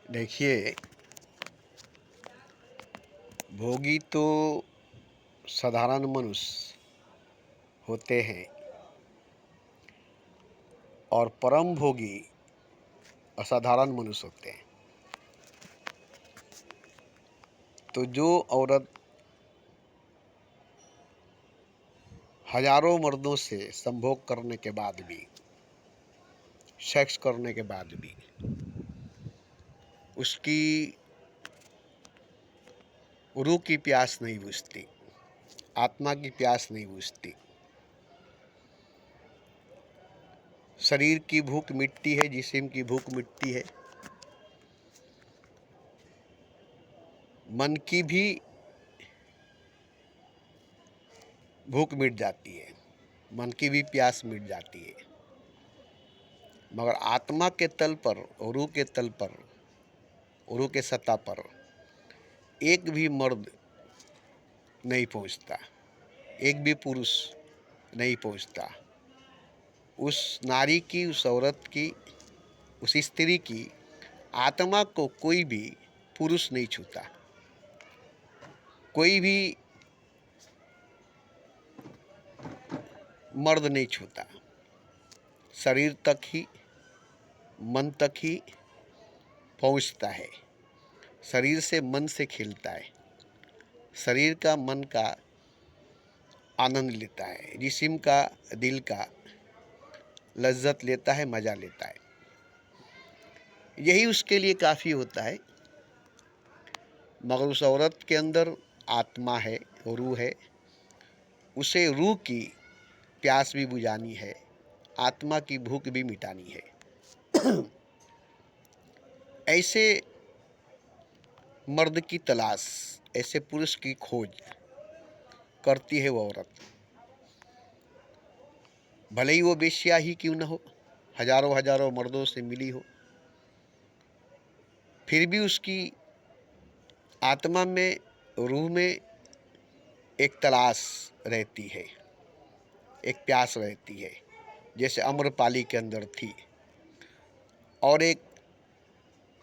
देखिए, भोगी तो साधारण मनुष्य होते हैं और परम भोगी असाधारण मनुष्य होते हैं। तो जो औरत हजारों मर्दों से संभोग करने के बाद भी, सेक्स करने के बाद भी उसकी रूह की प्यास नहीं बुझती, आत्मा की प्यास नहीं बुझती, शरीर की भूख मिटती है, जिस्म की भूख मिटती है, मन की भी भूख मिट जाती है, मन की भी प्यास मिट जाती है, मगर आत्मा के तल पर, रूह के तल पर, रूह के सत्ता पर एक भी मर्द नहीं पहुंचता, एक भी पुरुष नहीं पहुंचता। उस नारी की, उस औरत की, उस स्त्री की आत्मा को कोई भी पुरुष नहीं छूता, कोई भी मर्द नहीं छूता। शरीर तक ही, मन तक ही पहुंचता है, शरीर से मन से खेलता है, शरीर का मन का आनंद लेता है, जिस्म का, दिल का लज्जत लेता है, मजा लेता है। यही उसके लिए काफ़ी होता है। मगर उस औरत के अंदर आत्मा है, रूह है, उसे रूह की प्यास भी बुझानी है, आत्मा की भूख भी मिटानी है। ऐसे मर्द की तलाश, ऐसे पुरुष की खोज करती है वो औरत। भले ही वो वेश्या ही क्यों न हो, हजारों हजारों मर्दों से मिली हो, फिर भी उसकी आत्मा में, रूह में एक तलाश रहती है, एक प्यास रहती है, जैसे अम्रपाली के अंदर थी और एक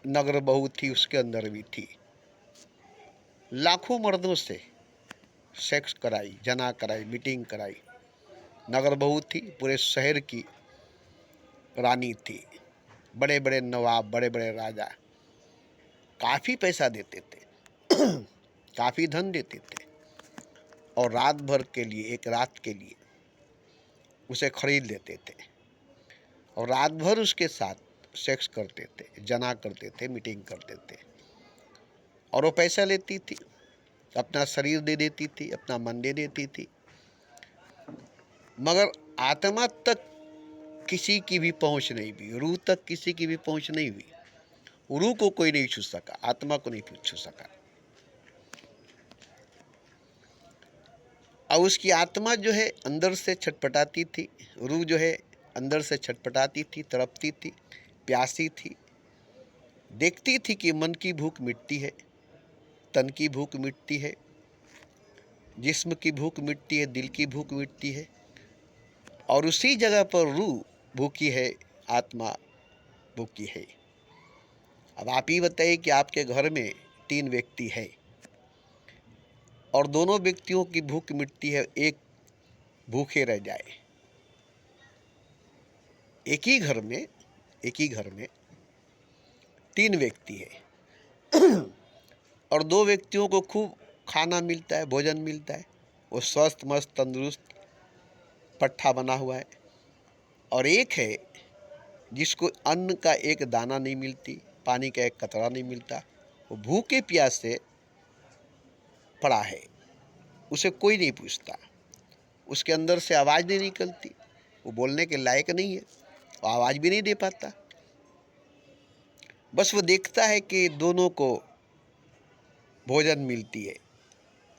नगर बहू थी, उसके अंदर भी थी। लाखों मर्दों से सेक्स कराई, जना कराई, मीटिंग कराई। नगर बहू थी, पूरे शहर की रानी थी। बड़े बड़े नवाब, बड़े बड़े राजा काफ़ी पैसा देते थे, काफ़ी धन देते थे, और रात भर के लिए, एक रात के लिए उसे खरीद लेते थे और रात भर उसके साथ सेक्स करते थे, जना करते थे, मीटिंग करते थे। और वो पैसा लेती थी, अपना शरीर दे देती थी, अपना मन दे देती थी, मगर आत्मा तक किसी की भी पहुंच नहीं हुई, रूह तक किसी की भी पहुंच नहीं हुई। रूह को कोई नहीं छू सका, आत्मा को नहीं छू सका। और उसकी आत्मा जो है अंदर से छटपटाती थी, रूह जो है अंदर से छटपटाती थी, तड़पती थी, प्यासी थी। देखती थी कि मन की भूख मिटती है, तन की भूख मिटती है, जिस्म की भूख मिटती है, दिल की भूख मिटती है, और उसी जगह पर रूह भूखी है, आत्मा भूखी है। अब आप ही बताइए कि आपके घर में 3 व्यक्ति है और दोनों व्यक्तियों की भूख मिटती है, एक भूखे रह जाए। एक ही घर में, एक ही घर में 3 व्यक्ति है और 2 व्यक्तियों को खूब खाना मिलता है, भोजन मिलता है, वो स्वस्थ मस्त तंदुरुस्त पट्ठा बना हुआ है, और एक है जिसको अन्न का एक दाना नहीं मिलती, पानी का एक कतरा नहीं मिलता, वो भूखे प्यासे पड़ा है, उसे कोई नहीं पूछता, उसके अंदर से आवाज़ नहीं निकलती, वो बोलने के लायक नहीं है, वो आवाज़ भी नहीं दे पाता। बस वो देखता है कि दोनों को भोजन मिलती है,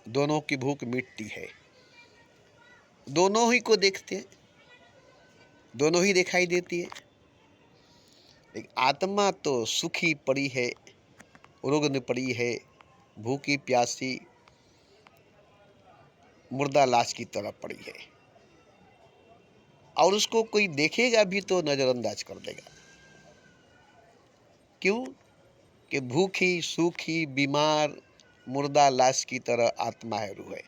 दोनों की भूख मिटती है, दोनों ही को देखते हैं, दोनों ही दिखाई देती है। लेकिन आत्मा तो सुखी पड़ी है, रुग्ण पड़ी है, भूखी प्यासी मुर्दा लाश की तरह पड़ी है, और उसको कोई देखेगा भी तो नज़रअंदाज कर देगा। क्यों? कि भूखी सूखी बीमार मुर्दा लाश की तरह आत्मा है, रूह है।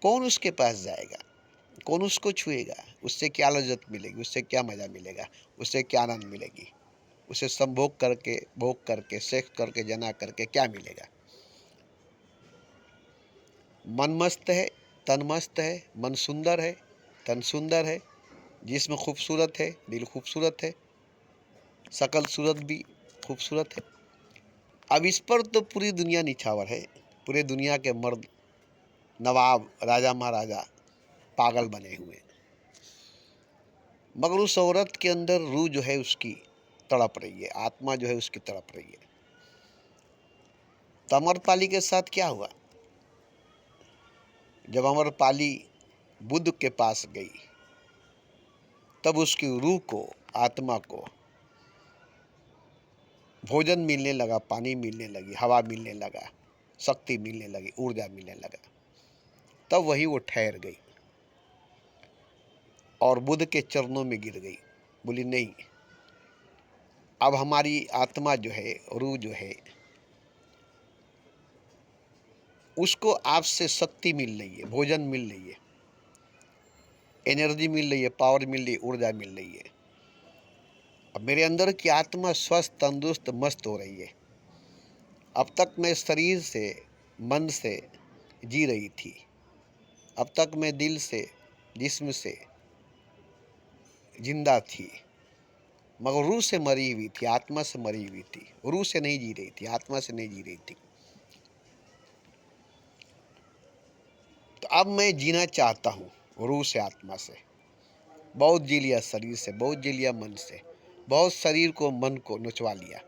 कौन उसके पास जाएगा? कौन उसको छुएगा? उससे क्या लज्जत मिलेगी? उससे क्या मजा मिलेगा? उससे क्या आनंद मिलेगी? उसे संभोग करके, भोग करके, सेक्स करके, जना करके क्या मिलेगा? मन मस्त है, तन मस्त है, मन सुंदर है, तन सुंदर है, जिस्म खूबसूरत है, दिल खूबसूरत है, शकल सूरत भी खूबसूरत है। अब इस पर तो पूरी दुनिया निछावर है। पूरे दुनिया के मर्द, नवाब, राजा महाराजा पागल बने हुए, मगर उस औरत के अंदर रूह जो है उसकी तड़प रही है, आत्मा जो है उसकी तड़प रही है। तो अमरपाली के साथ क्या हुआ? जब अमरपाली बुद्ध के पास गई, तब उसकी रूह को, आत्मा को भोजन मिलने लगा, पानी मिलने लगी, हवा मिलने लगा, शक्ति मिलने लगी, ऊर्जा मिलने लगा। तब वही वो ठहर गई और बुद्ध के चरणों में गिर गई। बोली नहीं, अब हमारी आत्मा जो है, रूह जो है, उसको आपसे शक्ति मिल रही है, भोजन मिल रही है, एनर्जी मिल रही है, पावर मिल रही है, ऊर्जा मिल रही है। अब मेरे अंदर की आत्मा स्वस्थ, तंदुरुस्त, मस्त हो रही है। अब तक मैं शरीर से, मन से जी रही थी। अब तक मैं दिल से, जिस्म से जिंदा थी, मगर रूह से मरी हुई थी, आत्मा से मरी हुई थी। रूह से नहीं जी रही थी, आत्मा से नहीं जी रही थी। तो अब मैं जीना चाहता हूँ रूह से, आत्मा से। बहुत जी लिया शरीर से, बहुत जी लिया मन से, बहुत शरीर को, मन को नुचवा लिया।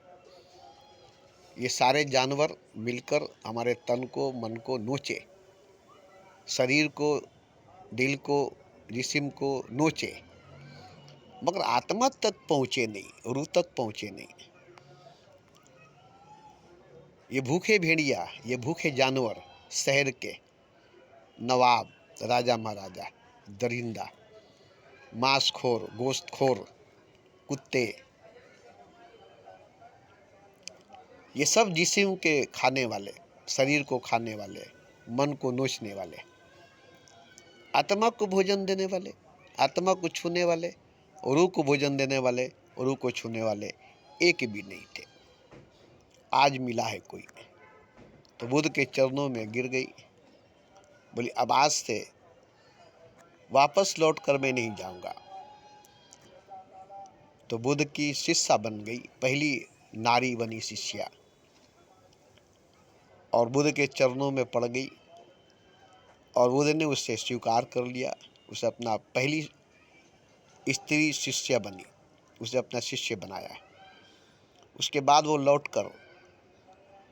ये सारे जानवर मिलकर हमारे तन को, मन को नोचे, शरीर को, दिल को, जिस्म को नोचे, मगर आत्मा तक पहुँचे नहीं, रूह तक पहुँचे नहीं। ये भूखे भेड़िया, ये भूखे जानवर, शहर के नवाब, राजा महाराजा, दरिंदा, मांसखोर, गोश्तखोर कुत्ते, ये सब जिस्म के खाने वाले, शरीर को खाने वाले, मन को नोचने वाले, आत्मा को भोजन देने वाले, आत्मा को छूने वाले, रूह को भोजन देने वाले, रूह को छूने वाले एक भी नहीं थे। आज मिला है कोई। तो बुद्ध के चरणों में गिर गई। बोली अब आज से वापस लौट कर मैं नहीं जाऊंगा। तो बुद्ध की शिष्या बन गई, पहली नारी बनी शिष्या, और बुद्ध के चरणों में पड़ गई। और बुद्ध ने उससे स्वीकार कर लिया, उसे अपना पहली स्त्री शिष्या बनी, उसे अपना शिष्य बनाया। उसके बाद वो लौटकर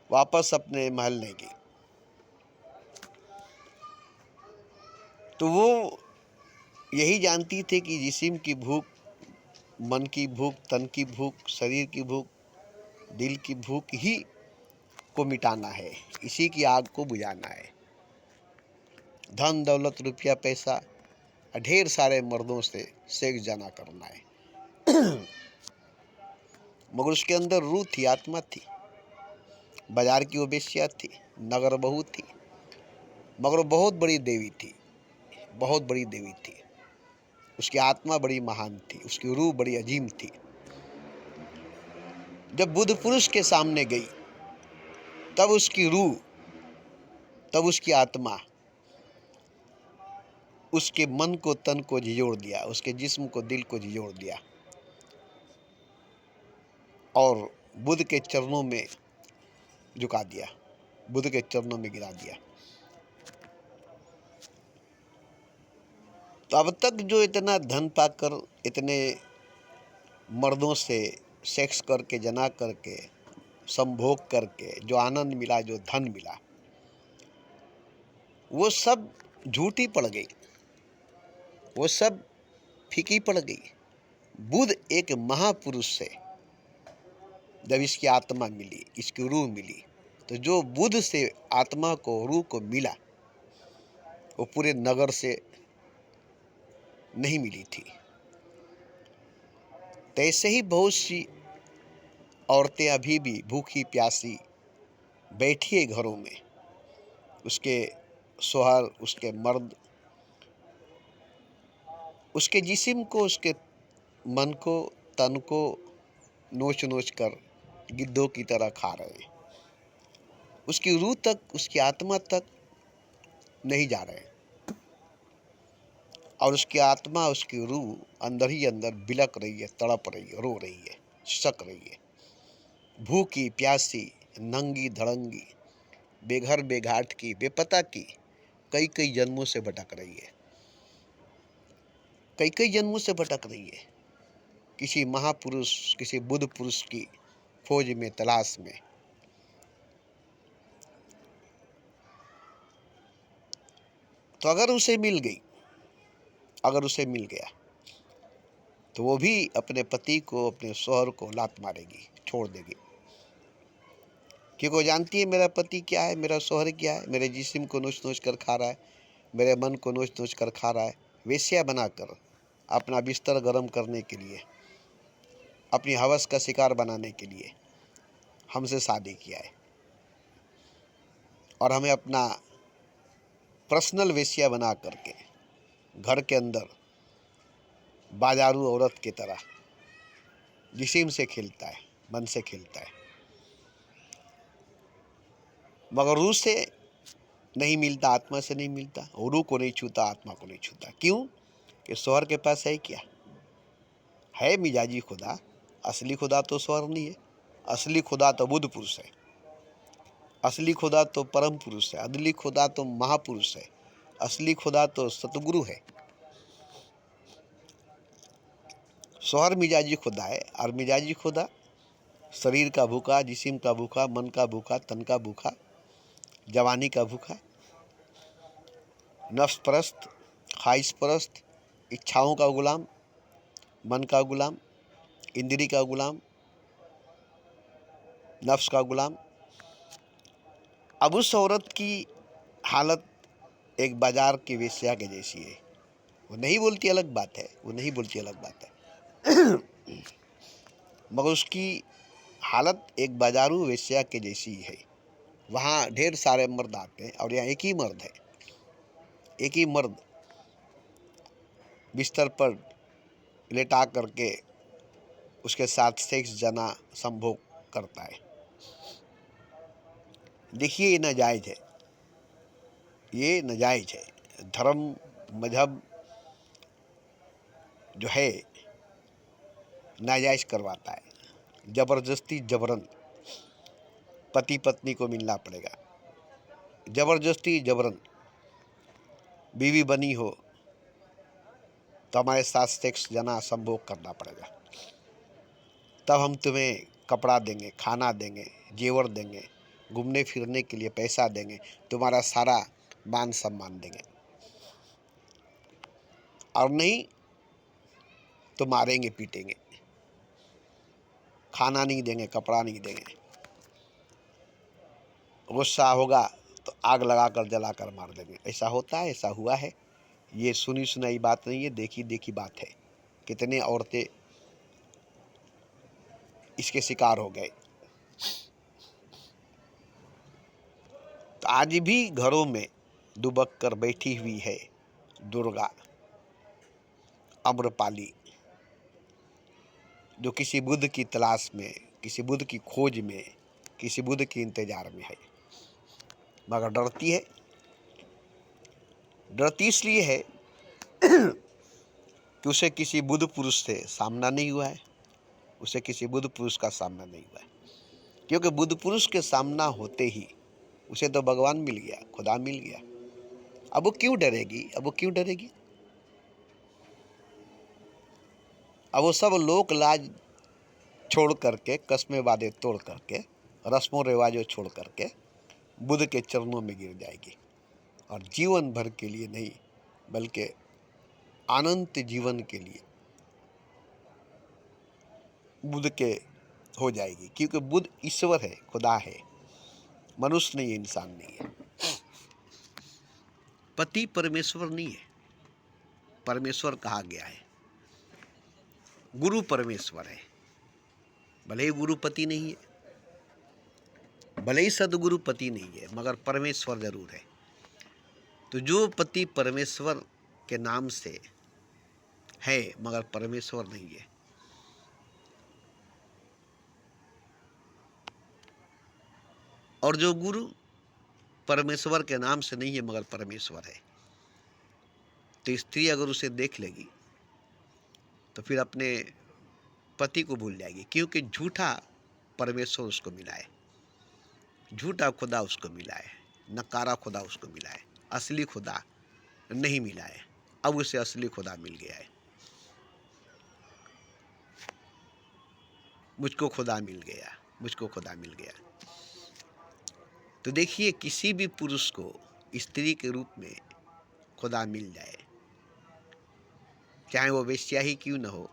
वापस अपने महल नहीं गई। तो वो यही जानती थी कि जिस्म की भूख, मन की भूख, तन की भूख, शरीर की भूख, दिल की भूख ही को मिटाना है, इसी की आग को बुझाना है। धन दौलत, रुपया पैसा, ढेर सारे मर्दों से सेक्स जाना करना है, मगर उसके अंदर रूह थी, आत्मा थी। बाजार की वो बेश्या थी, नगर बहू थी, मगर वो बहुत बड़ी देवी थी, बहुत बड़ी देवी थी। उसकी आत्मा बड़ी महान थी, उसकी रूह बड़ी अजीम थी। जब बुद्ध पुरुष के सामने गई, तब उसकी रूह, तब उसकी आत्मा उसके मन को, तन को झिझोड़ दिया, उसके जिस्म को, दिल को झिझोड़ दिया और बुद्ध के चरणों में झुका दिया, बुद्ध के चरणों में गिरा दिया। तो अब तक जो इतना धन पाकर, इतने मर्दों से सेक्स करके, जना करके, संभोग करके जो आनंद मिला, जो धन मिला, वो सब झूठी पड़ गई, वो सब फीकी पड़ गई। बुद्ध एक महापुरुष से जब इसकी आत्मा मिली, इसकी रूह मिली, तो जो बुद्ध से आत्मा को, रूह को मिला, वो पूरे नगर से नहीं मिली थी। तो ऐसे ही बहुत सी औरतें अभी भी भूखी प्यासी बैठी है घरों में, उसके शौहर, उसके मर्द उसके जिस्म को, उसके मन को, तन को नोच नोच कर गिद्धों की तरह खा रहे हैं। उसकी रूह तक, उसकी आत्मा तक नहीं जा रहे, और उसकी आत्मा, उसकी रूह अंदर ही अंदर बिलक रही है, तड़प रही है, रो रही है, सक रही है, भूखी प्यासी, नंगी धड़ंगी, बेघर बेघाट की, बेपता की, कई कई जन्मों से भटक रही है, कई कई जन्मों से भटक रही है, किसी महापुरुष, किसी बुद्ध पुरुष की खोज में, तलाश में। तो अगर उसे मिल गई, अगर उसे मिल गया, तो वो भी अपने पति को, अपने शौहर को लात मारेगी, छोड़ देगी, क्योंकि वो जानती है मेरा पति क्या है, मेरा शौहर क्या है, मेरे जिस्म को नोच नोच कर खा रहा है, मेरे मन को नोच नोच कर खा रहा है, वेश्या बनाकर अपना बिस्तर गर्म करने के लिए, अपनी हवस का शिकार बनाने के लिए हमसे शादी किया है, और हमें अपना पर्सनल वेश्या बना करके घर के अंदर बाजारू औरत की तरह जिस्म से खेलता है, मन से खेलता है, मगर रूह से नहीं मिलता, आत्मा से नहीं मिलता, रूह को नहीं छूता, आत्मा को नहीं छूता। क्यों? कि शौहर के पास है क्या? है मिजाजी खुदा। असली खुदा तो शौहर नहीं है, असली खुदा तो बुद्ध पुरुष है, असली खुदा तो परम पुरुष है, असली खुदा तो महापुरुष है, असली खुदा तो सतगुरु है। शौहर मिजाजी खुदा है, और मिजाजी खुदा शरीर का भूखा, जिस्म का भूखा, मन का भूखा, तन का भूखा, जवानी का भूखा, नफ्स परस्त, ख्वाहिश परस्त, इच्छाओं का गुलाम, मन का गुलाम, इंद्री का गुलाम, नफ्स का गुलाम। अब उस औरत की हालत एक बाजार की वेश्या के जैसी है। वो नहीं बोलती, अलग बात है, वो नहीं बोलती, अलग बात है, मगर उसकी हालत एक बाजारू वेश्या के जैसी है। वहाँ ढेर सारे मर्द आते हैं, और यहाँ एक ही मर्द है, एक ही मर्द बिस्तर पर लेटा करके उसके साथ सेक्स, जना, संभोग करता है। देखिए, ये नाजायज है, ये नाजायज है। धर्म, मजहब जो है नाजायज करवाता है। जबरदस्ती, जबरन पति पत्नी को मिलना पड़ेगा, जबरदस्ती जबरन बीवी बनी हो तो हमारे साथ सेक्स, जना, संभोग करना पड़ेगा, तब हम तुम्हें कपड़ा देंगे, खाना देंगे, जेवर देंगे, घूमने फिरने के लिए पैसा देंगे, तुम्हारा सारा मान सम्मान देंगे, और नहीं तो मारेंगे, पीटेंगे, खाना नहीं देंगे, कपड़ा नहीं देंगे, गुस्सा होगा तो आग लगाकर जलाकर मार देंगे। ऐसा होता है, ऐसा हुआ है। ये सुनी सुनाई बात नहीं है, देखी देखी बात है। कितने औरतें इसके शिकार हो गए। तो आज भी घरों में दुबक कर बैठी हुई है दुर्गा, अम्रपाली, जो किसी बुद्ध की तलाश में, किसी बुद्ध की खोज में, किसी बुद्ध के इंतजार में है, मगर डरती है। डरती इसलिए है कि उसे किसी बुद्ध पुरुष से सामना नहीं हुआ है, उसे किसी बुद्ध पुरुष का सामना नहीं हुआ है, क्योंकि बुद्ध पुरुष के सामना होते ही उसे तो भगवान मिल गया, खुदा मिल गया। अब वो क्यों डरेगी? अब वो क्यों डरेगी? अब वो सब लोक लाज छोड़ करके, कस्में वादे तोड़ करके, रस्मों रिवाजों छोड़ करके बुद्ध के चरणों में गिर जाएगी, और जीवन भर के लिए नहीं, बल्कि अनंत जीवन के लिए बुद्ध के हो जाएगी, क्योंकि बुद्ध ईश्वर है, खुदा है, मनुष्य नहीं है, इंसान नहीं है। पति परमेश्वर नहीं है, परमेश्वर कहा गया है, गुरु परमेश्वर है। भले ही गुरुपति नहीं है, भले ही सदगुरु पति नहीं है, मगर परमेश्वर जरूर है। तो जो पति परमेश्वर के नाम से है मगर परमेश्वर नहीं है, और जो गुरु परमेश्वर के नाम से नहीं है मगर परमेश्वर है, तो स्त्री अगर उसे देख लेगी तो फिर अपने पति को भूल जाएगी, क्योंकि झूठा परमेश्वर उसको मिला है, झूठा खुदा उसको मिला है, नकारा खुदा उसको मिला है, असली खुदा नहीं मिला है। अब उसे असली खुदा मिल गया है, मुझको खुदा मिल गया, मुझको खुदा मिल गया। तो देखिए, किसी भी पुरुष को स्त्री के रूप में खुदा मिल जाए, चाहे वो वेश्या ही क्यों न हो।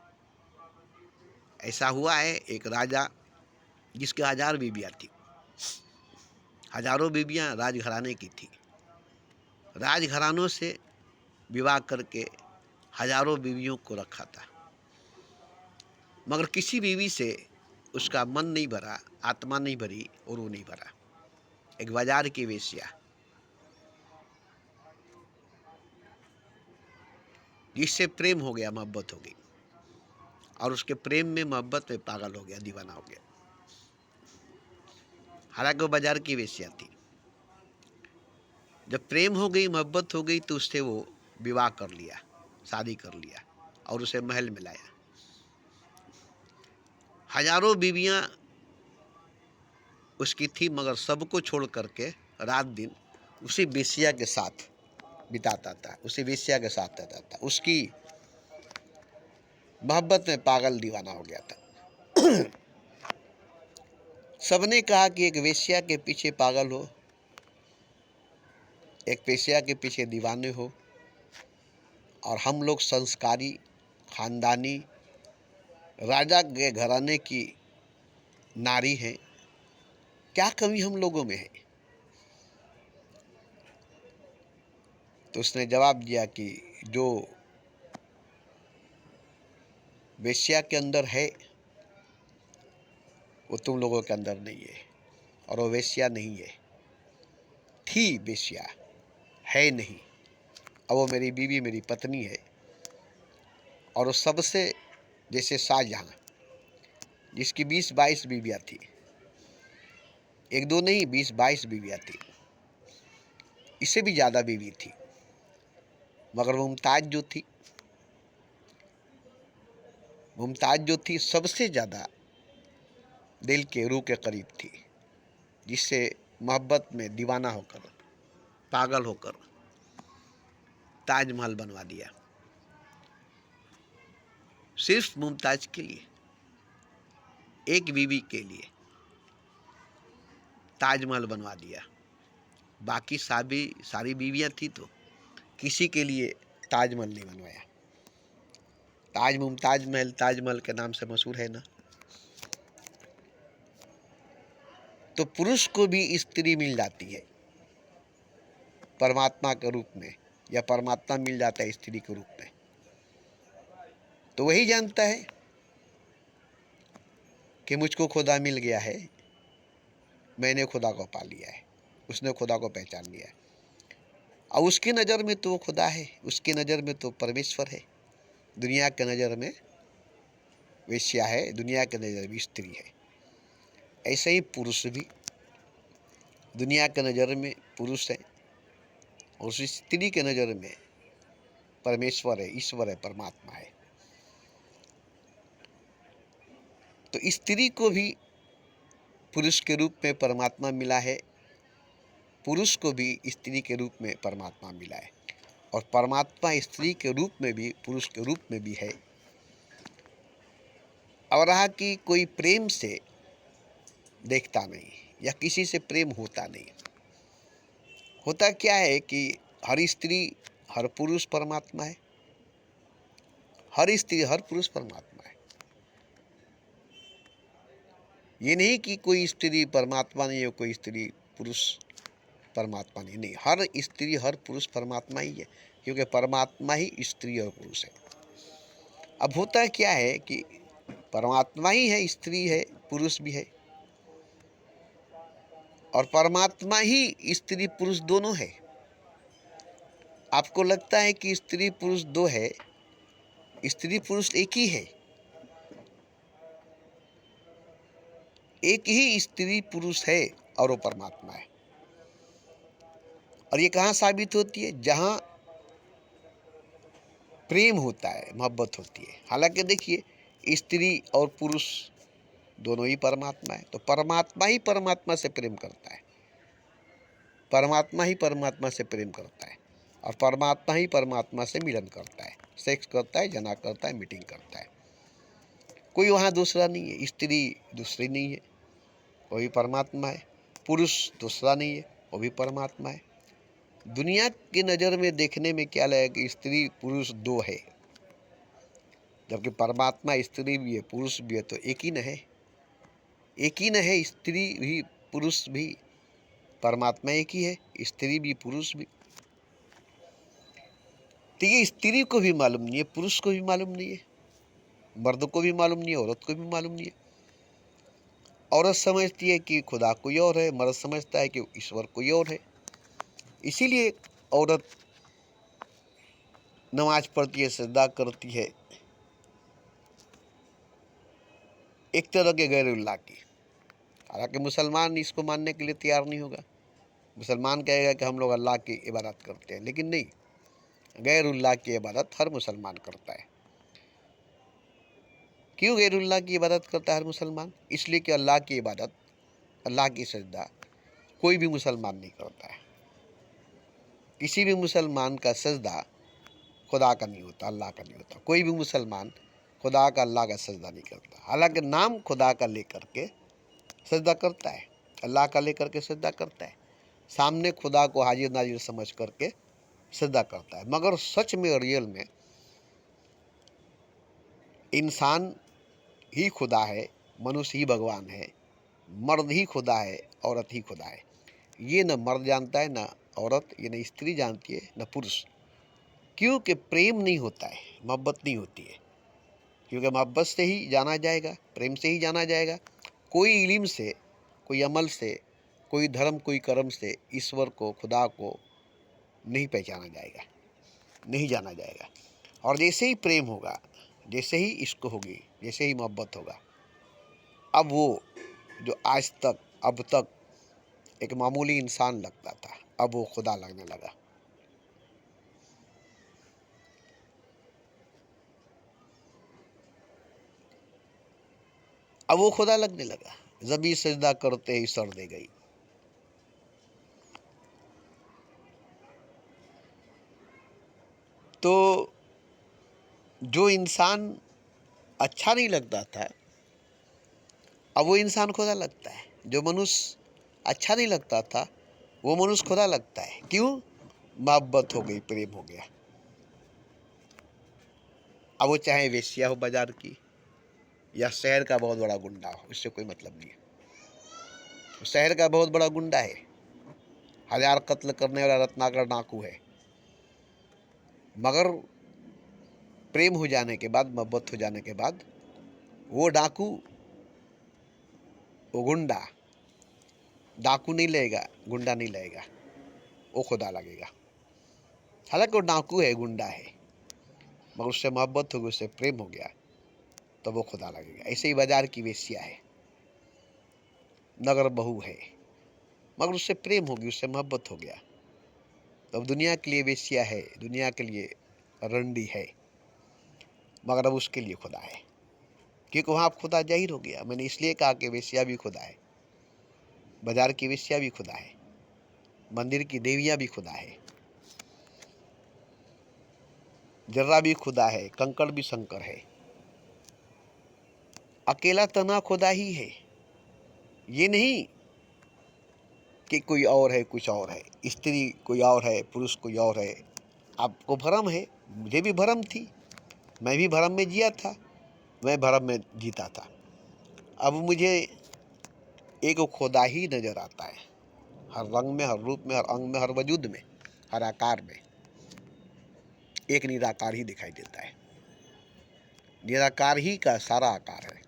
ऐसा हुआ है, एक राजा जिसके 1000 बीवियाँ थी, हजारों बीवियाँ राजघराने की थी, राजघरानों से विवाह करके हजारों बीवियों को रखा था, मगर किसी बीवी से उसका मन नहीं भरा, आत्मा नहीं भरी और वो नहीं भरा। एक बाजार की वेश्या, जिससे प्रेम हो गया, मोहब्बत हो गई, और उसके प्रेम में मोहब्बत में पागल हो गया, दीवाना हो गया। हालांकि वो बाजार की वेश्या थी। जब प्रेम हो गई, मोहब्बत हो गई, तो उससे वो विवाह कर लिया, शादी कर लिया और उसे महल में लाया। हजारों बीवियां उसकी थी, मगर सबको छोड़ करके रात दिन उसी वेश्या के साथ बिताता था, उसी वेश्या के साथ रहता था, उसकी मोहब्बत में पागल दीवाना हो गया था। सबने कहा कि एक वेश्या के पीछे पागल हो, एक वेश्या के पीछे दीवाने हो, और हम लोग संस्कारी, खानदानी, राजा के घराने की नारी हैं, क्या कमी हम लोगों में है। तो उसने जवाब दिया कि जो वेश्या के अंदर है वो तुम लोगों के अंदर नहीं है, और वो वेश्या नहीं है, थी वेश्या, है नहीं। अब वो मेरी बीवी, मेरी पत्नी है। और वो सबसे, जैसे शाहजहां, जिसकी 20-22 बीवियाँ थी, एक दो नहीं 20-22 बीवियाँ थी, इससे भी ज़्यादा बीवी थी, मगर मुमताज जो थी सबसे ज़्यादा दिल के रूह के करीब थी, जिससे मोहब्बत में दीवाना होकर, पागल होकर ताजमहल बनवा दिया, सिर्फ मुमताज के लिए, एक बीवी के लिए ताजमहल बनवा दिया। बाकी सारी बीवियां थी तो किसी के लिए ताजमहल नहीं बनवाया। मुमताज महल ताजमहल के नाम से मशहूर है ना। तो पुरुष को भी स्त्री मिल जाती है परमात्मा के रूप में, या परमात्मा मिल जाता है स्त्री के रूप में। तो वही जानता है कि मुझको खुदा मिल गया है, मैंने खुदा को पा लिया है, उसने खुदा को पहचान लिया है। और उसकी नज़र में तो वो खुदा है, उसकी नज़र में तो परमेश्वर है, दुनिया के नज़र में वेश्या है, दुनिया के नज़र में स्त्री है। ऐसे ही पुरुष भी दुनिया के नज़र में पुरुष है, और उस स्त्री के नज़र में परमेश्वर है, ईश्वर है, परमात्मा है। तो स्त्री को भी पुरुष के रूप में परमात्मा मिला है, पुरुष को भी स्त्री के रूप में परमात्मा मिला है, और परमात्मा स्त्री के रूप में भी पुरुष के रूप में भी है। और रहा कि कोई प्रेम से देखता नहीं, या किसी से प्रेम होता नहीं। होता क्या है कि हर स्त्री हर पुरुष परमात्मा है, हर स्त्री हर पुरुष परमात्मा है। ये नहीं कि कोई स्त्री परमात्मा नहीं है, कोई स्त्री पुरुष परमात्मा नहीं, नहीं, हर स्त्री हर पुरुष परमात्मा ही है, क्योंकि परमात्मा ही स्त्री और पुरुष है। अब होता क्या है कि परमात्मा ही है, स्त्री है, पुरुष भी है, और परमात्मा ही स्त्री पुरुष दोनों है। आपको लगता है कि स्त्री पुरुष दो है, स्त्री पुरुष एक ही है। एक ही स्त्री पुरुष है और वो परमात्मा है। और ये कहाँ साबित होती है? जहाँ प्रेम होता है, मोहब्बत होती है। हालांकि देखिए, स्त्री और पुरुष दोनों ही परमात्मा है, तो परमात्मा ही परमात्मा से प्रेम करता है, परमात्मा ही परमात्मा से प्रेम करता है, और परमात्मा ही परमात्मा से मिलन करता है, सेक्स करता है, जना करता है, मीटिंग करता है। कोई वहाँ दूसरा नहीं है। स्त्री दूसरी नहीं है, वो भी परमात्मा है। पुरुष दूसरा नहीं है, वो भी परमात्मा है। दुनिया की नज़र में देखने में क्या लगेगा कि स्त्री पुरुष दो है, जबकि परमात्मा स्त्री भी है, पुरुष भी है, तो एक ही न है। एक ही न है, स्त्री भी पुरुष भी। परमात्मा एक ही है, स्त्री भी पुरुष भी। तो ये स्त्री को भी मालूम नहीं है, पुरुष को भी मालूम नहीं है, मर्द को भी मालूम नहीं है, औरत को भी मालूम नहीं है। औरत समझती है कि खुदा कोई और है, मर्द समझता है कि ईश्वर कोई और है। इसीलिए औरत नमाज पढ़ती है, सजदा करती है, एक तरह के गैरुल्लाह की। हालांकि मुसलमान इसको मानने के लिए तैयार नहीं होगा। मुसलमान कहेगा कि हम लोग अल्लाह की इबादत करते हैं, लेकिन नहीं, गैरुल्लाह की इबादत हर मुसलमान करता है। क्यों गैरुल्लाह की इबादत करता है हर मुसलमान? इसलिए कि अल्लाह की इबादत, अल्लाह की सजदा कोई भी मुसलमान नहीं करता है। किसी भी मुसलमान का सजदा खुदा का नहीं होता, अल्लाह का नहीं होता। कोई भी मुसलमान खुदा का, अल्लाह का सजदा नहीं करता। हालांकि नाम खुदा का लेकर के सजदा करता है, अल्लाह का लेकर के सजदा करता है, सामने खुदा को हाजिर नाजिर समझ करके सजदा करता है। मगर सच में, रियल में इंसान ही खुदा है, मनुष्य ही भगवान है, मर्द ही खुदा है, औरत ही खुदा है। ये न मर्द जानता है, न औरत, ये न स्त्री जानती है, न पुरुष। क्योंकि प्रेम नहीं होता है, मोहब्बत नहीं होती है। क्योंकि मोहब्बत से ही जाना जाएगा, प्रेम से ही जाना जाएगा। कोई इल्म से, कोई अमल से, कोई धर्म, कोई कर्म से ईश्वर को, खुदा को नहीं पहचाना जाएगा, नहीं जाना जाएगा। और जैसे ही प्रेम होगा, जैसे ही इश्क होगी, जैसे ही मोहब्बत होगा, अब वो जो आज तक, अब तक एक मामूली इंसान लगता था, अब वो खुदा लगने लगा। अब वो खुदा लगने लगा। जबी सजदा करते ही सर दे गई। तो जो इंसान अच्छा नहीं लगता था, अब वो इंसान खुदा लगता है। जो मनुष्य अच्छा नहीं लगता था, वो मनुष्य खुदा लगता है। क्यों? मोहब्बत हो गई, प्रेम हो गया। अब वो चाहे वेश्या हो बाजार की, या शहर का बहुत बड़ा गुंडा हो, इससे कोई मतलब नहीं है। तो शहर का बहुत बड़ा गुंडा है, 1000 कत्ल करने वाला रत्नाकर डाकू है, मगर प्रेम हो जाने के बाद, मोहब्बत हो जाने के बाद, वो डाकू, वो गुंडा डाकू नहीं लगेगा, गुंडा नहीं लगेगा, वो खुदा लगेगा। हालांकि वो डाकू है, गुंडा है, मगर उससे मोहब्बत हो गई, उससे प्रेम हो गया, तो वो खुदा लगेगा। ऐसे ही बाजार की वेश्या है, नगर बहू है, मगर उससे प्रेम होगी, उससे मोहब्बत हो गया, तो अब दुनिया के लिए वेश्या है, दुनिया के लिए रंडी है, मगर अब उसके लिए खुदा है। क्योंकि वहाँ खुदा जाहिर हो गया। मैंने इसलिए कहा कि वेश्या भी खुदा है, बाजार की वेश्या भी खुदा है, मंदिर की देवियाँ भी खुदा है, जर्रा भी खुदा है, कंकड़ भी शंकर है। अकेला तना खुदा ही है। ये नहीं कि कोई और है, कुछ और है, स्त्री कोई और है, पुरुष कोई और है। आपको भ्रम है, मुझे भी भ्रम थी, मैं भी भ्रम में जिया था, मैं भ्रम में जीता था। अब मुझे एक खुदा ही नजर आता है, हर रंग में, हर रूप में, हर अंग में, हर वजूद में, हर आकार में एक निराकार ही दिखाई देता है। निराकार ही का सारा आकार है।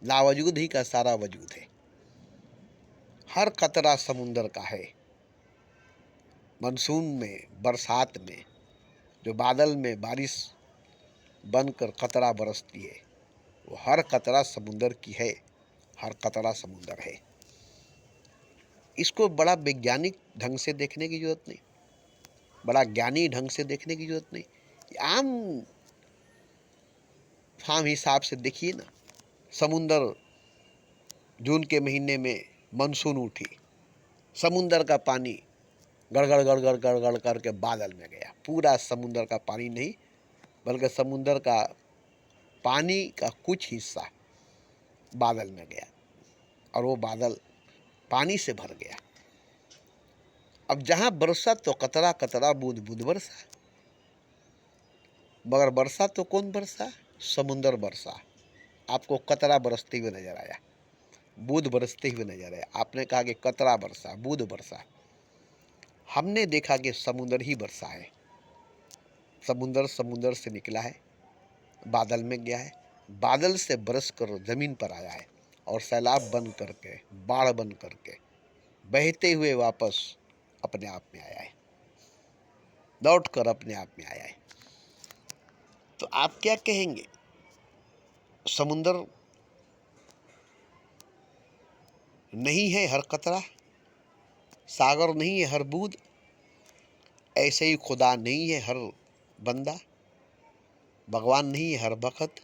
लावजूद ही का सारा वजूद है। हर कतरा समुंदर का है। मानसून में, बरसात में, जो बादल में बारिश बनकर कतरा बरसती है, वो हर कतरा समुंदर की है। हर कतरा समुंदर है। इसको बड़ा वैज्ञानिक ढंग से देखने की जरूरत नहीं, बड़ा ज्ञानी ढंग से देखने की जरूरत नहीं। आम फाम हिसाब से देखिए ना, समुंदर जून के महीने में मानसून उठी, समुंदर का पानी गड़गड़ गड़गड़ गड़गड़ करके बादल में गया। पूरा समुंदर का पानी नहीं, बल्कि समुंदर का पानी का कुछ हिस्सा बादल में गया, और वो बादल पानी से भर गया। अब जहाँ बरसा तो कतरा कतरा बूंद बूंद बरसा, मगर बरसा तो कौन बरसा? समुंदर बरसा। आपको कतरा बरसते हुए नजर आया, बूंद बरसते हुए नजर आया। आपने कहा कि कतरा बरसा, बूंद बरसा। हमने देखा कि समुंदर ही बरसा है। समुंदर समुंदर से निकला है, बादल में गया है, बादल से बरस कर जमीन पर आया है, और सैलाब बन करके, बाढ़ बन करके बहते हुए वापस अपने आप में आया है, लौट कर अपने आप में आया है। तो आप क्या कहेंगे? समुंदर नहीं है हर कतरा, सागर नहीं है हर बूंद, ऐसे ही खुदा नहीं है हर बंदा, भगवान नहीं है हर बखत,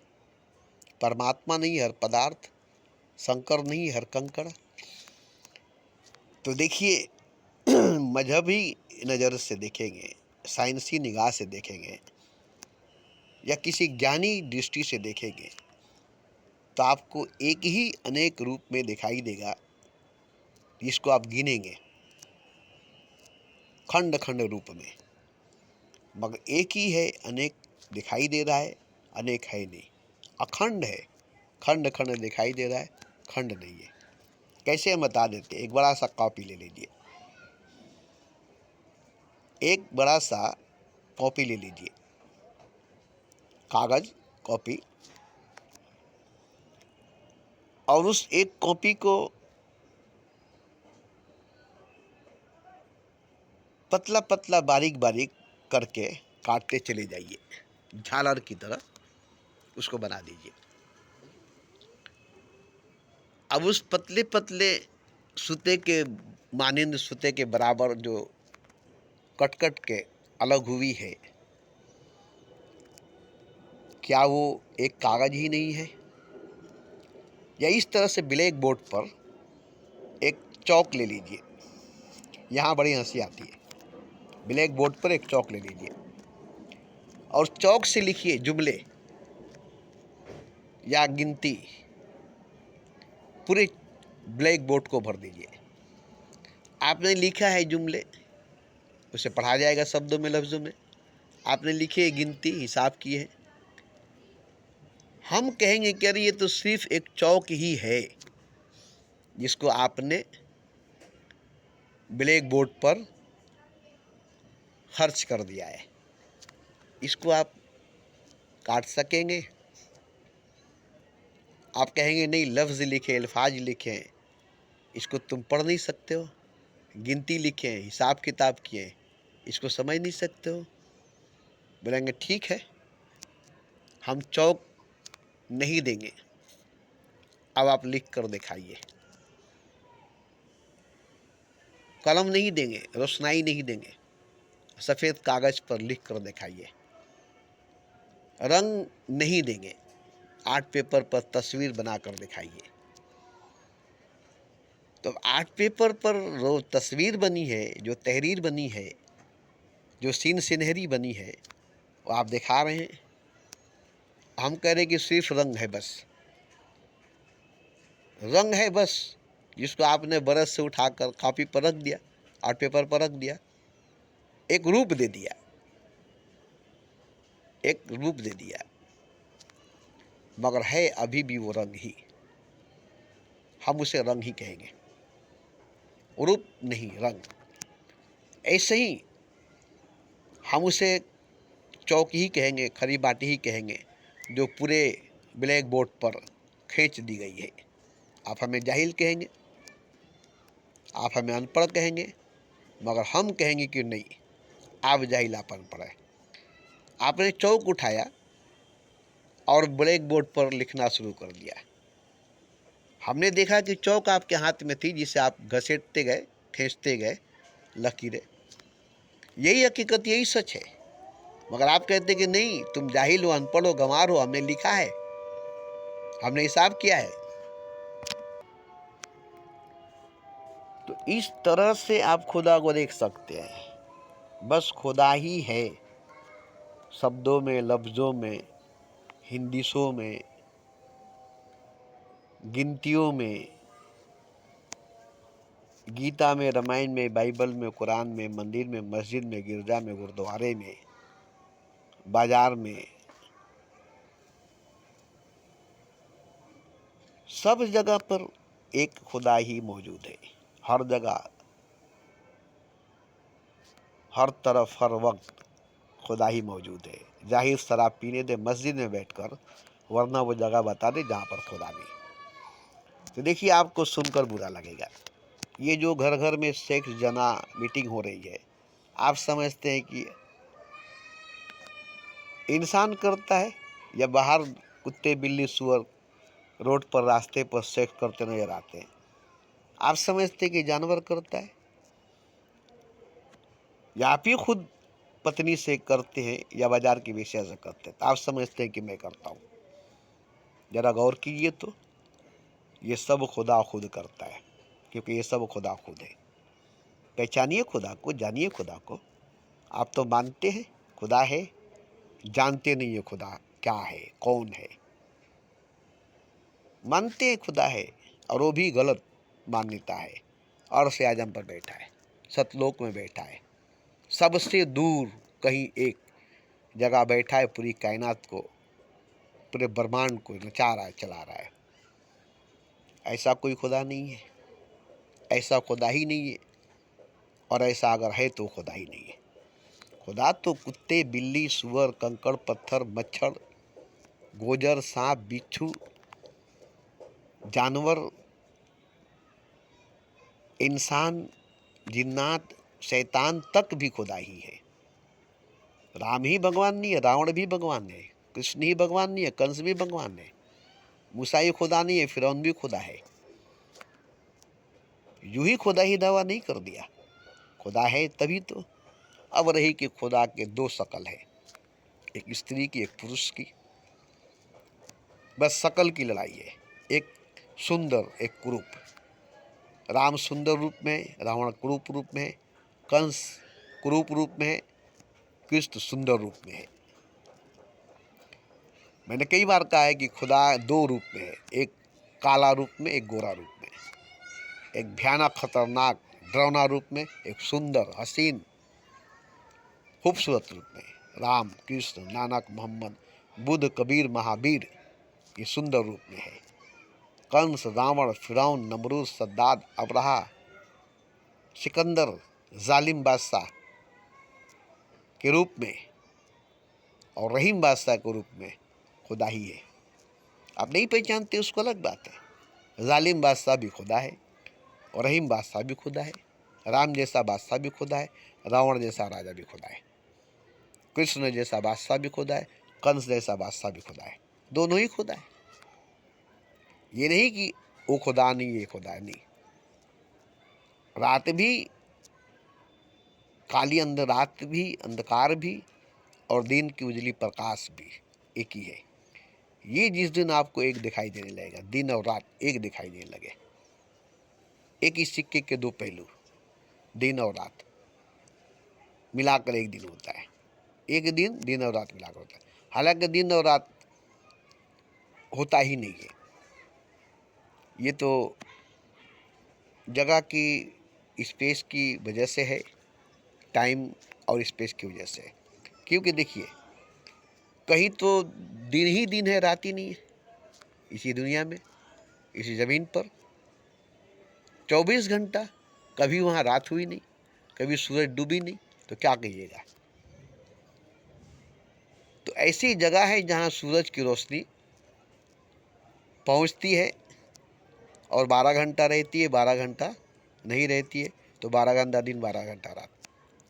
परमात्मा नहीं है हर पदार्थ, शंकर नहीं है हर कंकड़। तो देखिए, मजहबी नज़र से देखेंगे, साइंसी निगाह से देखेंगे, या किसी ज्ञानी दृष्टि से देखेंगे, तो आपको एक ही अनेक रूप में दिखाई देगा, जिसको आप गिनेंगे खंड खंड रूप में, मगर एक ही है, अनेक दिखाई दे रहा है, अनेक है नहीं, अखंड है। खंड खंड दिखाई दे रहा है, खंड नहीं है। कैसे हम बता देते? एक बड़ा सा कॉपी ले लीजिए, एक बड़ा सा कॉपी ले लीजिए, कागज कॉपी, और उस एक कॉपी को पतला पतला बारीक बारीक करके काटते चले जाइए, झालर की तरह उसको बना दीजिए। अब उस पतले पतले सूते के मानिंद, सूते के बराबर जो कट कट के अलग हुई है, क्या वो एक कागज ही नहीं है? या इस तरह से ब्लैक बोर्ड पर एक चौक ले लीजिए, यहाँ बड़ी हंसी आती है। ब्लैक बोर्ड पर एक चौक ले लीजिए, और चौक से लिखिए जुमले या गिनती, पूरे ब्लैक बोर्ड को भर दीजिए। आपने लिखा है जुमले, उसे पढ़ा जाएगा शब्दों में, लफ्ज़ों में। आपने लिखी है गिनती, हिसाब की है। हम कहेंगे कि अरे ये तो सिर्फ एक चौक ही है, जिसको आपने ब्लैक बोर्ड पर खर्च कर दिया है। इसको आप काट सकेंगे? आप कहेंगे नहीं, लफ्ज़ लिखे, अल्फाज लिखे हैं, इसको तुम पढ़ नहीं सकते हो। गिनती लिखे हैं, हिसाब किताब किए हैं, इसको समझ नहीं सकते हो। बोलेंगे ठीक है, हम चौक नहीं देंगे, अब आप लिख कर दिखाइए। कलम नहीं देंगे, रोशनाई नहीं देंगे, सफ़ेद कागज़ पर लिख कर दिखाइए। रंग नहीं देंगे, आर्ट पेपर पर तस्वीर बनाकर दिखाइए। तो आर्ट पेपर पर जो तस्वीर बनी है, जो तहरीर बनी है, जो सीन सिनहरी बनी है, वो आप दिखा रहे हैं। हम कह रहे हैं कि सिर्फ रंग है, बस रंग है बस, जिसको आपने ब्रश से उठाकर कॉपी पर रख दिया, आर्ट पेपर पर रख दिया, एक रूप दे दिया, एक रूप दे दिया, मगर है अभी भी वो रंग ही। हम उसे रंग ही कहेंगे, रूप नहीं, रंग। ऐसे ही हम उसे चौक ही कहेंगे, खरी बाटी ही कहेंगे, जो पूरे ब्लैक बोर्ड पर खींच दी गई है। आप हमें जाहिल कहेंगे, आप हमें अनपढ़ कहेंगे, मगर हम कहेंगे कि नहीं, आप जाहिल, आप अनपढ़ है। आपने चौक उठाया और ब्लैक बोर्ड पर लिखना शुरू कर दिया। हमने देखा कि चौक आपके हाथ में थी, जिसे आप घसीटते गए, खींचते गए लकीरें। यही हकीकत, यही सच है। मगर आप कहते कि नहीं, तुम जाहिल हो, अनपढ़ हो, गंवार हो, हमने लिखा है, हमने हिसाब किया है। तो इस तरह से आप खुदा को देख सकते हैं। बस खुदा ही है, शब्दों में, लफ्जों में, हिंदिशों में, गिनतियों में, गीता में, रामायण में, बाइबल में, कुरान में, मंदिर में, मस्जिद में, गिरजा में, गुरुद्वारे में, बाजार में, सब जगह पर एक खुदा ही मौजूद है। हर जगह, हर तरफ, हर वक्त खुदा ही मौजूद है। जाहिर शराब पीने दे मस्जिद में बैठकर, वरना वो जगह बता दे जहाँ पर खुदा नहीं। तो देखिए, आपको सुनकर बुरा लगेगा, ये जो घर घर में सेक्स जना मीटिंग हो रही है, आप समझते हैं कि इंसान करता है, या बाहर कुत्ते, बिल्ली, सुअर रोड पर, रास्ते पर सेक्स करते नजर आते हैं? आप समझते हैं कि जानवर करता है, या आप ही खुद पत्नी से करते हैं, या बाजार की वेश्या से करते हैं? तो आप समझते हैं कि मैं करता हूँ। जरा गौर कीजिए तो, ये सब खुदा खुद करता है, क्योंकि ये सब खुदा खुद है। पहचानिए खुदा को, जानिए खुदा को। आप तो मानते हैं खुदा है, जानते नहीं है खुदा क्या है, कौन है। मानते हैं खुदा है, और वो भी गलत मान्यता है। अर्श आजम पर बैठा है, सतलोक में बैठा है, सबसे दूर कहीं एक जगह बैठा है, पूरी कायनात को, पूरे ब्रह्मांड को नचा रहा है, चला रहा है। ऐसा कोई खुदा नहीं है, ऐसा खुदा ही नहीं है। और ऐसा अगर है तो खुदा ही नहीं है। खुदा तो कुत्ते, बिल्ली, सुअर, कंकड़, पत्थर, मच्छर, गोजर, सांप, बिच्छू, जानवर, इंसान, जिन्नात, शैतान तक भी खुदा ही है। राम ही भगवान नहीं है, रावण भी भगवान है, कृष्ण ही भगवान नहीं है, कंस भी भगवान है, मूसा ही खुदा नहीं है, फिरौन भी खुदा है। यूं ही खुदा ही दावा नहीं कर दिया, खुदा है तभी तो। अब रही कि खुदा के दो शकल है, एक स्त्री की, एक पुरुष की। बस शकल की लड़ाई है, एक सुंदर, एक कुरूप। राम सुंदर रूप में है, रावण कुरूप रूप में है, कंस कुरूप रूप में है, कृष्ण सुंदर रूप में है। मैंने कई बार कहा है कि खुदा दो रूप में है, एक काला रूप में, एक गोरा रूप में। एक भयानक, खतरनाक, डरावना रूप में, एक सुंदर, हसीन, खूबसूरत रूप में। राम, कृष्ण, नानक, मोहम्मद, बुद्ध, कबीर, महावीर, ये सुंदर रूप में है। कंस, रावण, फिरौन, नमरूद, सद्दाद, अब्राहा, सिकंदर, जालिम बादशाह के रूप में और रहीम बादशाह के रूप में खुदा ही है। आप नहीं पहचानते उसको अलग बात है। जालिम बादशाह भी खुदा है, और रहीम बादशाह भी खुदा है। राम जैसा बादशाह भी खुदा है, रावण जैसा राजा भी खुदा है, कृष्ण जैसा बादशाह भी खुदा है, कंस जैसा बादशाह भी खुदा है। दोनों ही खुदा है। ये नहीं कि वो खुदा नहीं, ये खुदा नहीं। रात भी काली, रात भी अंधकार भी, और दिन की उजली प्रकाश भी एक ही है। ये जिस दिन आपको एक दिखाई देने लगेगा, दिन और रात एक दिखाई देने लगे, एक ही सिक्के के दो पहलू, दिन और रात मिलाकर एक दिन होता है। एक दिन, दिन और रात मिलाकर होता है। हालांकि दिन और रात होता ही नहीं है, ये तो जगह की, स्पेस की वजह से है, टाइम और स्पेस की वजह से। क्योंकि देखिए, कहीं तो दिन ही दिन है, रात ही नहीं है। इसी दुनिया में, इसी ज़मीन पर 24 घंटा, कभी वहाँ रात हुई नहीं, कभी सूरज डूबी नहीं, तो क्या कहिएगा। तो ऐसी जगह है जहाँ सूरज की रोशनी पहुंचती है और 12 घंटा रहती है, 12 घंटा नहीं रहती है, तो 12 घंटा दिन 12 घंटा रात।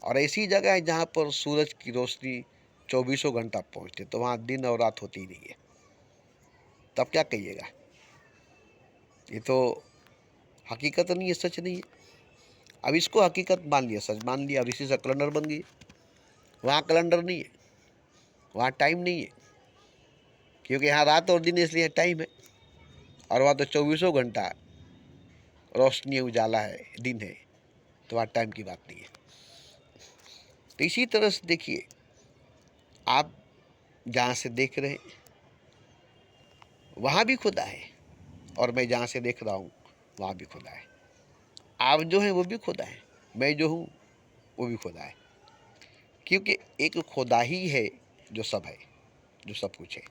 और ऐसी जगह है जहाँ पर सूरज की रोशनी 24 घंटा पहुँचती है, तो वहाँ दिन और रात होती ही नहीं है। तब क्या कहिएगा? ये तो हकीकत नहीं है, सच नहीं है। अब इसको हकीकत मान लिया, सच मान लिया, अब इसी से कैलेंडर बन गई। वहाँ कैलेंडर नहीं है, वहाँ टाइम नहीं है, क्योंकि यहाँ रात और दिन इसलिए टाइम है, और वहाँ तो 24 घंटा रोशनी उजाला है, दिन है, तो वहाँ टाइम की बात नहीं है। तो इसी तरह से देखिए, आप जहाँ से देख रहे हैं वहाँ भी खुदा है, और मैं जहाँ से देख रहा हूँ वहाँ भी खुदा है। आप जो हैं वो भी खुदा है, मैं जो हूँ वो भी खुदा है, क्योंकि एक खुदा ही है जो सब है, जो सब कुछ है।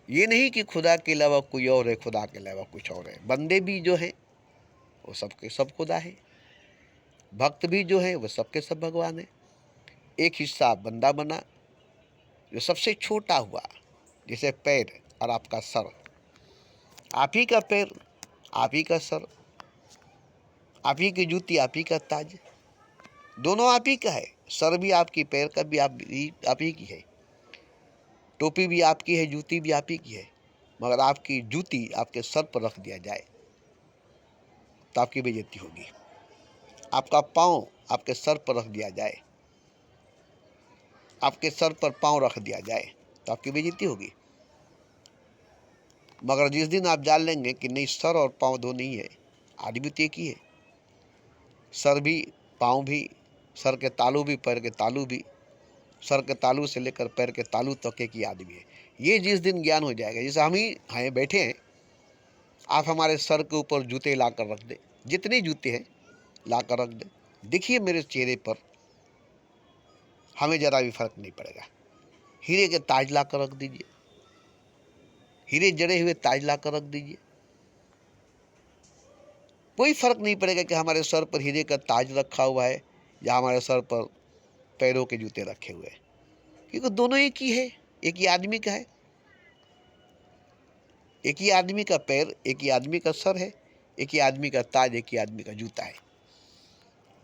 ये नहीं कि खुदा के अलावा कोई और है, खुदा के अलावा कुछ और है। बंदे भी जो हैं वो सबके सब खुदा है, भक्त भी जो है वो सबके सब भगवान है। एक हिस्सा बंदा बना जो सबसे छोटा हुआ, जैसे पैर और आपका सर, आप ही का पैर, आप ही का सर, आप ही की जूती, आप ही का ताज, दोनों आप ही का है। सर भी आपकी, पैर का भी आप ही की है, टोपी भी आपकी है, जूती भी आप ही की है। मगर आपकी जूती आपके सर पर रख दिया जाए तो आपकी बेइज्जती होगी। आपका पाँव आपके सर पर रख दिया जाए, आपके सर पर पाँव रख दिया जाए तो आपकी बेइज्जती होगी। मगर जिस दिन आप जान लेंगे कि नहीं, सर और पाँव दो नहीं है, आदमी तो एक ही है। सर भी, पाँव भी, सर के तालू भी, पैर के तालू भी, सर के तालू से लेकर पैर के तालू तक एक ही आदमी है। ये जिस दिन ज्ञान हो जाएगा, जैसे हम ही हैं बैठे हैं, आप हमारे सर के ऊपर जूते ला कर रख दे, जितने जूते हैं ला कर रख दे, देखिए मेरे चेहरे पर हमें ज़रा भी फर्क नहीं पड़ेगा। हीरे के ताज ला कर रख दीजिए, हीरे जड़े हुए ताज ला कर रख दीजिए, कोई फर्क नहीं पड़ेगा कि हमारे सर पर हीरे का ताज रखा हुआ है या हमारे सर पर पैरों के जूते रखे हुए हैं, क्योंकि दोनों एक ही है, एक ही आदमी का है। एक ही आदमी का पैर, एक ही आदमी का सर है, एक ही आदमी का ताज, एक ही आदमी का जूता है।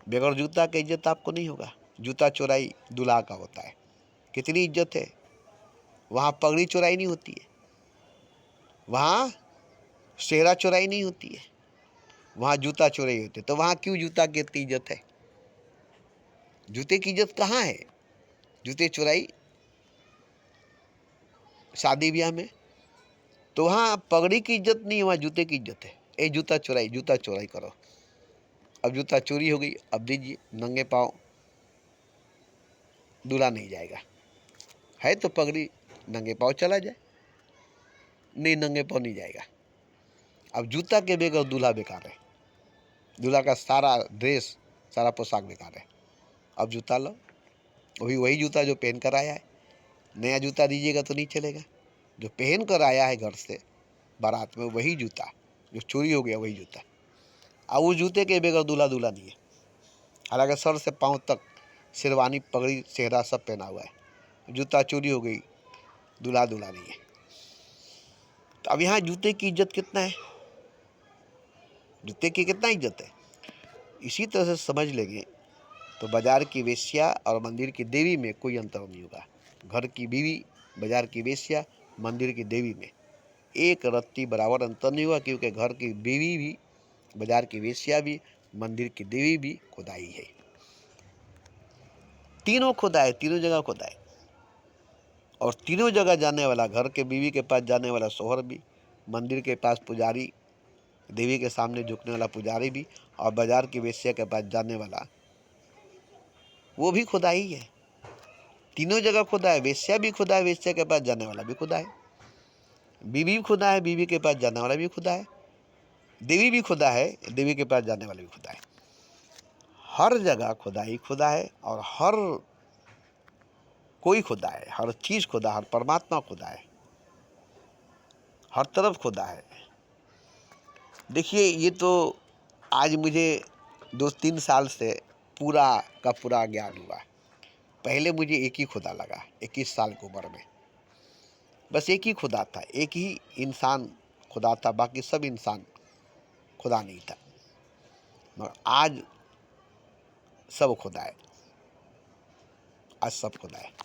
बगैर जूता का इज्जत आपको नहीं होगा। जूता चोराई दूल्हा का होता है, कितनी इज्जत है। वहाँ पगड़ी चोराई नहीं होती है, वहाँ सेहरा चोराई नहीं होती है, वहाँ जूता चोराई होती है। तो वहाँ क्यों जूता की इतनी इज्जत है? जूते की इज्जत कहाँ है? जूते चुराई शादी ब्याह में, तो वहाँ पगड़ी की इज्जत नहीं है, वहाँ जूते की इज्जत है। ए जूता चुराई करो। अब जूता चोरी हो गई, अब दीजिए, नंगे पाँव दूल्हा नहीं जाएगा। है तो पगड़ी, नंगे पाँव चला जाए, नहीं नंगे पाँव नहीं जाएगा। अब जूता के बगैर दूल्हा बेकार है, दूल्हा का सारा ड्रेस, सारा पोशाक बेकार है। अब जूता लो, वही जूता जो पहन कर आया है। नया जूता दीजिएगा तो नहीं चलेगा, जो पहन कर आया है घर से बारात में, वही जूता, जो चोरी हो गया वही जूता। अब उस जूते के बगैर दूल्हा नहीं है। हालांकि सर से पाँव तक शेरवानी, पगड़ी, सेहरा सब पहना हुआ है, जूता चोरी हो गई, दूल्हा नहीं है। तो अब यहाँ जूते की इज्जत कितना है, जूते की कितना इज्जत है। इसी तरह से समझ लेंगे तो बाजार की वेश्या और मंदिर की देवी में कोई अंतर नहीं होगा। घर की बीवी, बाजार की वेश्या, मंदिर की देवी में एक रत्ती बराबर अंतर नहीं हुआ, क्योंकि घर की बीवी भी, बाजार की वेश्या भी, मंदिर की देवी भी खुदाई है। तीनों खुदा है, तीनों जगह खुदा है। और तीनों जगह जाने वाला, घर के बीवी के पास जाने वाला शौहर भी, मंदिर के पास पुजारी, देवी के सामने झुकने वाला पुजारी भी, और बाजार की वेश्या के पास जाने वाला वो भी खुदा ही है। तीनों जगह खुदा है। वेश्या भी खुदा है, वेश्या के पास जाने वाला भी खुदा है। बीवी भी खुदा है, बीवी के पास जाने वाला भी खुदा है। देवी भी खुदा है, देवी के पास जाने वाला भी खुदा है। हर जगह खुदा ही खुदा है, और हर कोई खुदा है, हर चीज़ खुदा, हर परमात्मा खुदा है, हर तरफ खुदा है। देखिए, ये तो आज मुझे 2-3 साल से पूरा का पूरा ज्ञान हुआ। पहले मुझे एक ही खुदा लगा 21 साल की उम्र में। बस एक ही खुदा था, एक ही इंसान खुदा था, बाकी सब इंसान खुदा नहीं था। मगर आज सब खुदा है, आज सब खुदा है।